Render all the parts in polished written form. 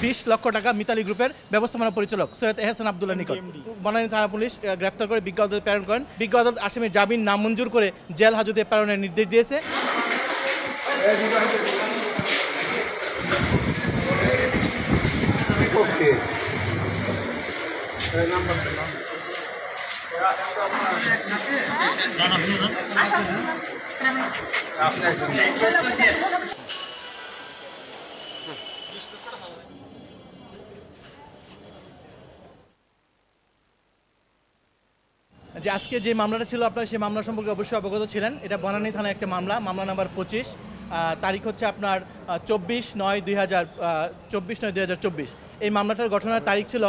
20 লক্ষ টাকা মিতালি গ্রুপের ব্যবস্থাপনা পরিচালক সৈয়দ এহসান আব্দুল্লাহ নিকট বনানী থানা পুলিশ গ্রেফতার করে বিজ্ঞ আদালতে প্রেরণ করেন। বিজ্ঞ আদালত আসামির জামিন নামঞ্জুর করে জেল হাজতে প্রেরণের নির্দেশ দিয়েছে। যে আজকে যে মামলাটা ছিল আপনারা সেই মামলা সম্পর্কে অবশ্যই অবগত ছিলেন। এটা বনানী থানায় একটা মামলা নাম্বার 25, তারিখ হচ্ছে আপনার 24/9/2024। এই মামলাটার ঘটনার তারিখ ছিল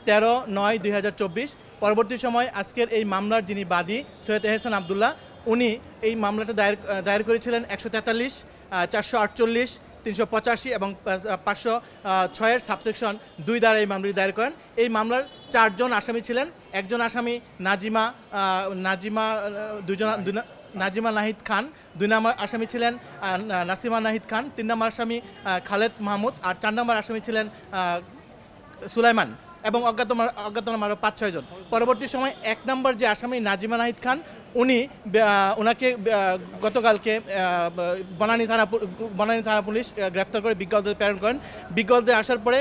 13/9/2024। পরবর্তী সময় আজকের এই মামলার যিনি বাদী সৈয়দ এহসান আব্দুল্লাহ, উনি এই মামলাটা দায়ের করেছিলেন 143, 448, 385 এবং 506 সাবসেকশন 2 দ্বারা এই মামলাটি দায়ের করেন। এই মামলার 4 জন আসামি ছিলেন। একজন আসামি নাজিমা নাহিদ খান, 2 নম্বর আসামি ছিলেন নাসিমা নাহিদ খান, 3 নম্বর আসামি খালেদ মাহমুদ, আর 4 নম্বর আসামি ছিলেন সুলাইমান এবং অজ্ঞাতনামা আরও 5-6 জন। পরবর্তী সময় 1 নম্বর যে আসামি নাজিমা নাহিদ খান, ওনাকে গতকালকে বনানী থানা পুলিশ গ্রেফতার করে বিজ্ঞ আদালতে প্রেরণ করেন। বিজ্ঞ আদালতে আসার পরে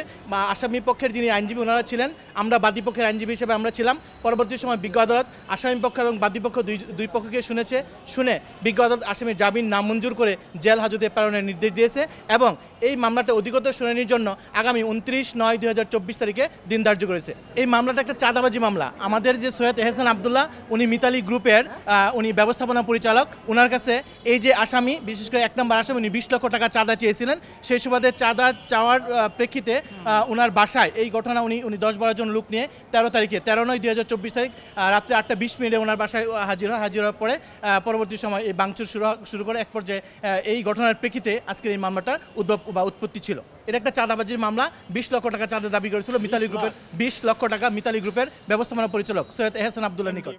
আসামি পক্ষের যিনি আইনজীবী ওনারা ছিলেন, আমরা বাদী পক্ষের আইনজীবী হিসেবে আমরা ছিলাম। পরবর্তী সময় বিজ্ঞ আদালত আসামি পক্ষ এবং বাদী পক্ষ দুই পক্ষকে শুনে বিজ্ঞ আদালত আসামির জামিন নামঞ্জুর করে জেল হাজতে প্রেরণের নির্দেশ দিয়েছে এবং এই মামলাটা অধিকতর শুনানির জন্য আগামী 29/9/2024 তারিখে দিন ধার্য করেছে। এই মামলাটা একটা চাঁদাবাজি মামলা। আমাদের যে সৈয়দ এহসান আব্দুল্লাহ, উনি মিতালি গ্রুপের উনি ব্যবস্থাপনা পরিচালক। ওনার কাছে এই যে আসামি, বিশেষ করে 1 নম্বর আসামি, উনি 20 লক্ষ টাকা চাঁদা চেয়েছিলেন। সেই সুবাদে চাঁদা চাওয়ার প্রেক্ষিতে ওনার বাসায় এই ঘটনা উনি 10-12 জন লোক নিয়ে 13 তারিখে 13/9/2024 তারিখ রাত্রে 8:20 ওনার বাসায় হাজির হওয়ার পরে পরবর্তী সময় এই ভাঙচুর শুরু করে। এক পর্যায়ে এই ঘটনার প্রেক্ষিতে আজকের এই মামলাটার উৎপত্তি ছিল। এটা একটা চাঁদাবাজির মামলা। 20 লক্ষ টাকা চাঁদা দাবি করেছিল মিতালি গ্রুপের 20 লক্ষ টাকা মিতালি গ্রুপের ব্যবস্থাপনা পরিচালক সৈয়দ এহসান আব্দুল্লাহ নিকট।